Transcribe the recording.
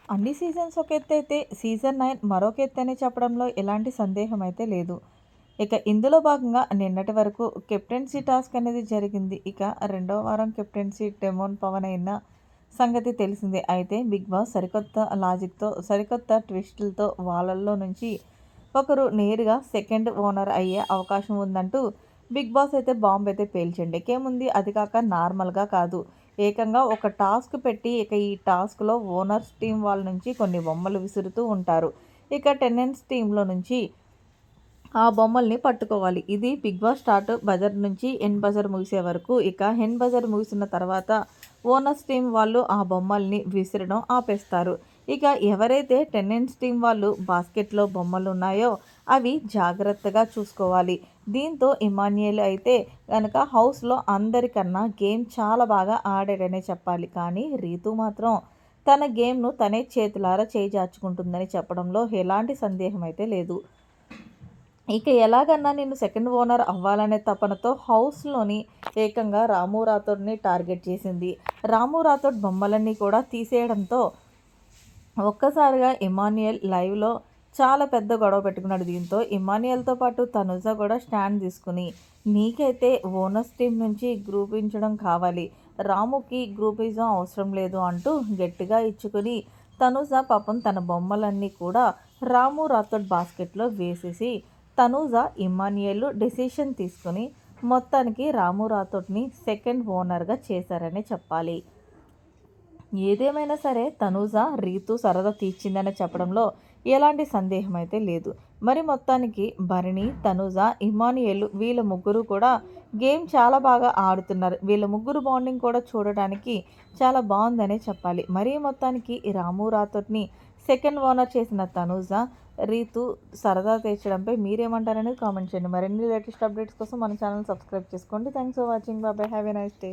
అన్ని సీజన్స్ ఒక ఎత్తైతే సీజన్ 9 మరొక ఎత్తని చెప్పడంలో ఎలాంటి సందేహం అయితే లేదు. ఇక ఇందులో భాగంగా నిన్నటి వరకు కెప్టెన్సీ టాస్క్ అనేది జరిగింది. ఇక రెండో వారం కెప్టెన్సీ డెమోన్ పవన్ అయిన సంగతి తెలిసిందే. అయితే బిగ్ బాస్ సరికొత్త లాజిక్‌తో, సరికొత్త ట్విస్టులతో వాళ్ళల్లో నుంచి ఒకరు నేరుగా సెకండ్ ఓనర్ అయ్యే అవకాశం ఉందంటూ బిగ్ బాస్ అయితే బాంబ్ అయితే పేల్చిండు. ఇకేముంది, అది కాక నార్మల్‌గా కాదు. ఏకంగా ఒక టాస్క్ పెట్టి ఇక ఈ టాస్క్‌లో ఓనర్స్ టీమ్ వాళ్ళ నుంచి కొన్ని బొమ్మలు విసురుతూ ఉంటారు. ఇక టెనెంట్స్ టీమ్‌లో నుంచి ఆ బొమ్మల్ని పట్టుకోవాలి. ఇది బిగ్ బాస్ స్టార్ట్ బజర్ నుంచి ఎండ్ బజర్ ముగిసే వరకు. ఇక ఎండ్ బజర్ ముగిసిన తర్వాత ఓనర్స్ టీమ్ వాళ్ళు ఆ బొమ్మల్ని విసరడం ఆపేస్తారు. ఇక ఎవరైతే టెనెంట్స్ టీమ్ వాళ్ళు బాస్కెట్‌లో బొమ్మలున్నాయో అవి జాగ్రత్తగా చూసుకోవాలి. దీంతో ఇమాన్యుయల్ అయితే గనక హౌస్‌లో అందరికన్నా గేమ్ చాలా బాగా ఆడాడనే చెప్పాలి. కానీ రీతు మాత్రం తన గేమ్‌ను తనే చేతులారా చేజార్చుకుంటుందని చెప్పడంలో ఎలాంటి సందేహం అయితే లేదు. ఇక ఎలాగన్నా నేను సెకండ్ ఓనర్ అవ్వాలనే తపనతో హౌస్‌లోని ఏకంగా రాము రాథోడ్‌ని టార్గెట్ చేసింది. రాము రాథోడ్ బొమ్మలన్నీ కూడా తీసేయడంతో ఒక్కసారిగా ఇమాన్యుయల్ లైవ్‌లో చాలా పెద్ద గొడవ పెట్టుకున్నాడు. దీంతో ఇమాన్యుయల్‌తో పాటు తనుజ కూడా స్టాండ్ తీసుకుని, నీకైతే ఓనర్స్ టీమ్ నుంచి గ్రూపించడం కావాలి, రాముకి గ్రూపిజం అవసరం లేదు అంటూ గట్టిగా ఇచ్చుకుని తనుజ పాపం తన బొమ్మలన్నీ కూడా రాము రాథోడ్ బాస్కెట్‌లో వేసేసి తనూజ, ఇమ్మాన్యుయల్ డెసిషన్ తీసుకొని మొత్తానికి రాము రాథోడ్‌ని సెకండ్ ఓనర్‌గా చేశారనే చెప్పాలి. ఏదేమైనా సరే తనూజ రీతు సరదా తీర్చిందని చెప్పడంలో ఎలాంటి సందేహం అయితే లేదు. మరి మొత్తానికి భరణి, తనూజ, ఇమ్మాన్యుయల్ వీళ్ళ ముగ్గురు కూడా గేమ్ చాలా బాగా ఆడుతున్నారు. వీళ్ళ ముగ్గురు బాండింగ్ కూడా చూడడానికి చాలా బాగుందనే చెప్పాలి. మరి మొత్తానికి ఈ రాము రాథోడ్‌ని సెకండ్ ఓనర్ చేసిన తనూజ, రీతు సరదా తీర్చడంపై మీరేమంటారనేది కామెంట్ చేయండి. మరిన్ని లేటెస్ట్ అప్డేట్స్ కోసం మన ఛానల్ సబ్స్క్రైబ్ చేసుకోండి. Thanks for watching. Bye bye. Have a nice day.